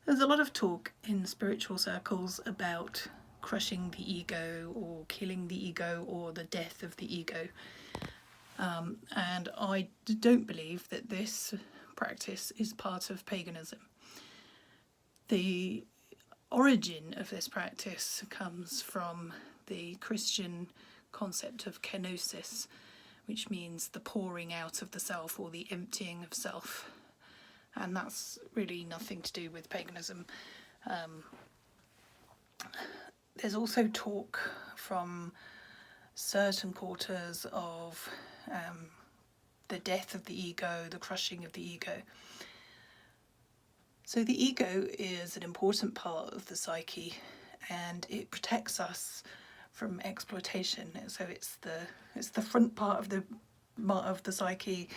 There's a lot of talk in spiritual circles about crushing the ego or killing the ego or the death of the ego. And I don't believe that this practice is part of paganism. The origin of this practice comes from the Christian concept of kenosis, which means the pouring out of the self or the emptying of self. And that's really nothing to do with paganism. There's also talk from certain quarters of the death of the ego, the crushing of the ego. So the ego is an important part of the psyche, and it protects us from exploitation. So it's the front part of the psyche.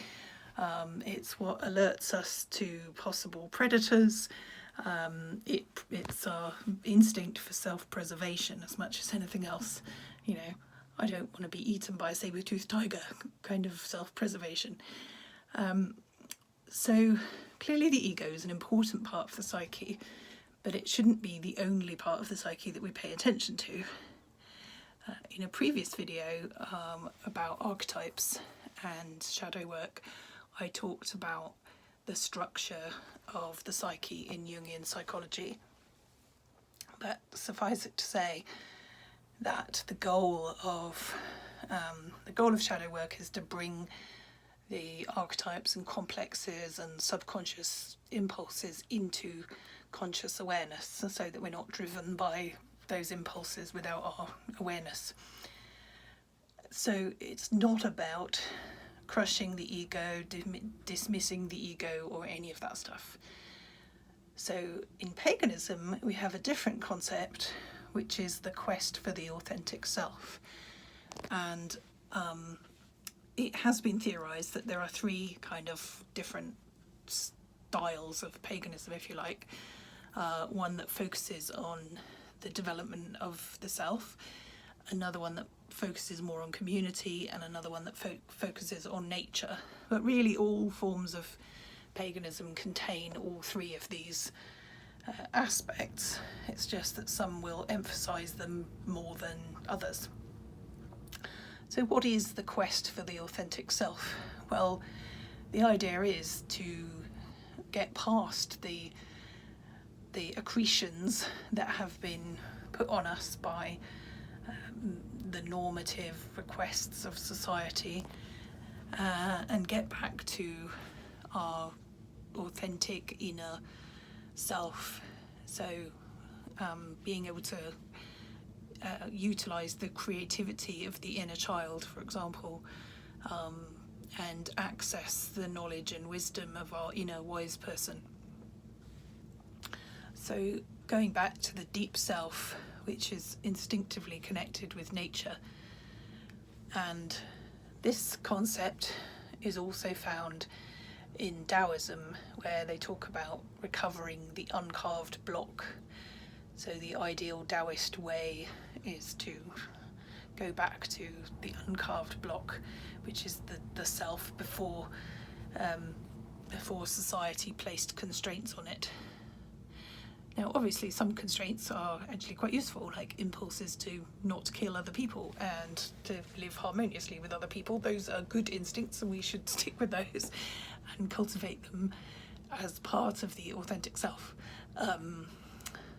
It's what alerts us to possible predators. It's our instinct for self-preservation as much as anything else. You know, I don't want to be eaten by a saber-toothed tiger kind of self-preservation. So clearly the ego is an important part of the psyche, but it shouldn't be the only part of the psyche that we pay attention to. In a previous video about archetypes and shadow work, I talked about the structure of the psyche in Jungian psychology. But suffice it to say that the goal of shadow work is to bring the archetypes and complexes and subconscious impulses into conscious awareness, so that we're not driven by those impulses without our awareness. So it's not about crushing the ego, dismissing the ego, or any of that stuff. So in paganism, we have a different concept, which is the quest for the authentic self. And it has been theorized that there are three kind of different styles of paganism, if you like. One that focuses on the development of the self, another one that focuses more on community, and another one that focuses on nature. But really all forms of paganism contain all three of these aspects. It's just that some will emphasize them more than others. So what is the quest for the authentic self? Well, the idea is to get past the accretions that have been put on us by the normative requests of society, and get back to our authentic inner self. So being able to utilize the creativity of the inner child, for example, and access the knowledge and wisdom of our inner wise person. So going back to the deep self, which is instinctively connected with nature. And this concept is also found in Taoism, where they talk about recovering the uncarved block. So the ideal Taoist way is to go back to the uncarved block, which is the self before society placed constraints on it. Now, obviously, some constraints are actually quite useful, like impulses to not kill other people and to live harmoniously with other people. Those are good instincts, and we should stick with those and cultivate them as part of the authentic self.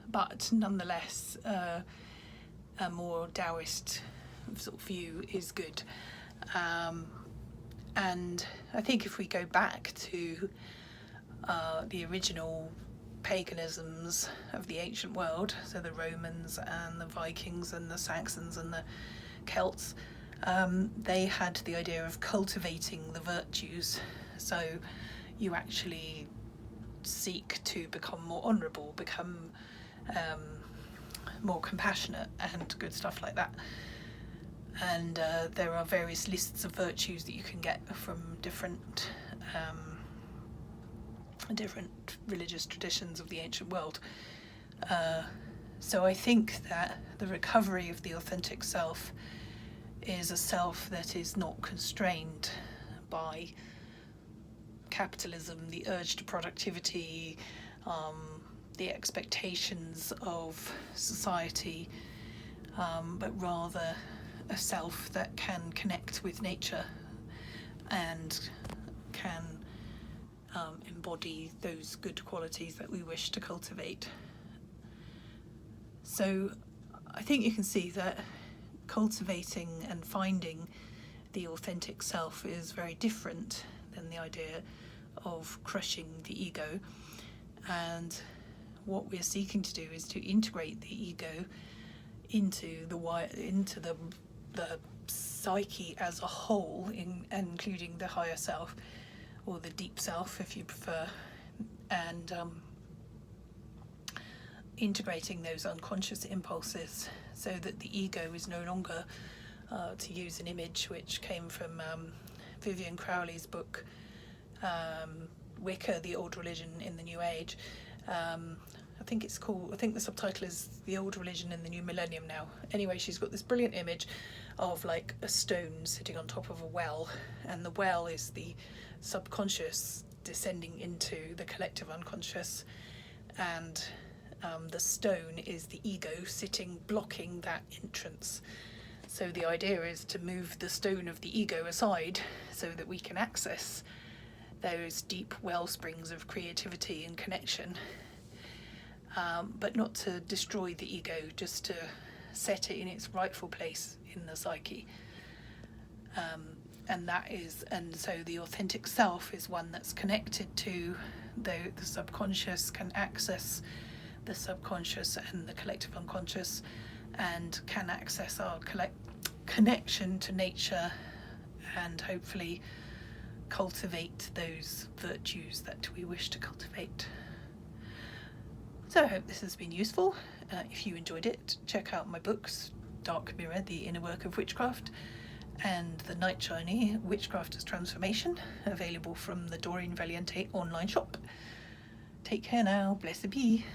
But nonetheless, a more Taoist sort of view is good. And I think if we go back to the original paganisms of the ancient world, so the Romans and the Vikings and the Saxons and the Celts, they had the idea of cultivating the virtues. So you actually seek to become more honourable, become more compassionate, and good stuff like that. And there are various lists of virtues that you can get from different religious traditions of the ancient world. So I think that the recovery of the authentic self is a self that is not constrained by capitalism, the urge to productivity, the expectations of society, but rather a self that can connect with nature and can embody those good qualities that we wish to cultivate. So I think you can see that cultivating and finding the authentic self is very different than the idea of crushing the ego, and what we're seeking to do is to integrate the ego into the psyche as a whole, including the higher self, or the deep self if you prefer, and integrating those unconscious impulses so that the ego is no longer, to use an image which came from Vivian Crowley's book, Wicca, the Old Religion in the New Age. I think the subtitle is The Old Religion in the New Millennium now. Anyway, she's got this brilliant image of like a stone sitting on top of a well, and the well is the subconscious descending into the collective unconscious, and the stone is the ego sitting blocking that entrance. So the idea is to move the stone of the ego aside so that we can access those deep well springs of creativity and connection, but not to destroy the ego, just to set it in its rightful place in the psyche. And so the authentic self is one that's connected to the subconscious, can access the subconscious and the collective unconscious, and can access our connection to nature, and hopefully cultivate those virtues that we wish to cultivate. So I hope this has been useful. If you enjoyed it, check out my books, Dark Mirror, The Inner Work of Witchcraft, and The Night Journey, Witchcraft as Transformation, available from the Doreen Valiente online shop. Take care now, blessed be.